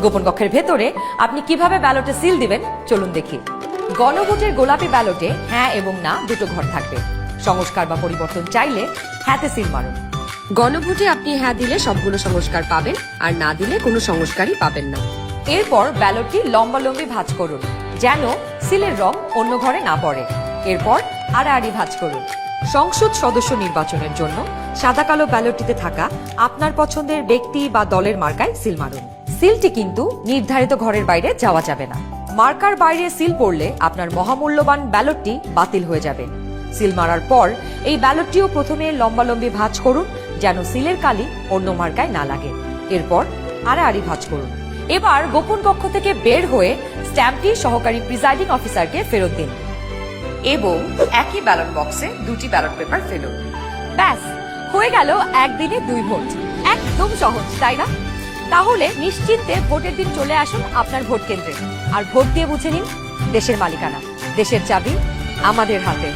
গোপন কক্ষের ভেতরে আপনি কিভাবে ব্যালটে সিল দিবেন চলুন দেখি। গণভোটের গোলাপি ব্যালটে হ্যাঁ এবং না দুটো ঘর থাকবে। সংস্কার বা পরিবর্তন চাইলে হ্যাঁতে সিল মারুন। গণভোটে আপনি হ্যাঁ দিলে সবগুলো সংস্কার পাবেন, আর না দিলে কোনো সংস্কারই পাবেন না। এরপর ব্যালটটি লম্বালম্বি ভাঁজ করুন যেন সিলের রং অন্য ঘরে না পড়ে। এরপর আড়াআড়ি ভাঁজ করুন। সংসদ সদস্য নির্বাচনের জন্য সাদা কালো ব্যালটটিতে থাকা আপনার পছন্দের ব্যক্তি বা দলের মার্কায় সিল মারুন। সিলটি কিন্তু নির্ধারিত ঘরের বাইরে যাওয়া যাবে না। মার্কার বাইরে সিল পড়লে আপনার মহামূল্যবান ব্যালটটি বাতিল হয়ে যাবে। সিল মারার পর এই ব্যালটটিও প্রথমে লম্বালম্বি ভাঁজ করুন যেন সিলের কালি অন্য মার্কায় না লাগে। এরপর আড়াআড়ি ভাঁজ করুন। এবার গোপন কক্ষ থেকে বের হয়ে স্ট্যাম্পটি সহকারী প্রিজাইডিং অফিসারকে ফেরত দিন এবং একই ব্যালট বক্সে দুটি ব্যালট পেপার ফেলুন। ব্যাস হয়ে গেল একদিনে 2 ভোট। একদম সহজ, তাই না? তাহলে নিশ্চিন্তে ভোটের দিন চলে আসুন আপনার ভোট কেন্দ্রে আর ভোট দিয়ে বুঝে নিন দেশের মালিকানা। দেশের চাবি আমাদের হাতে।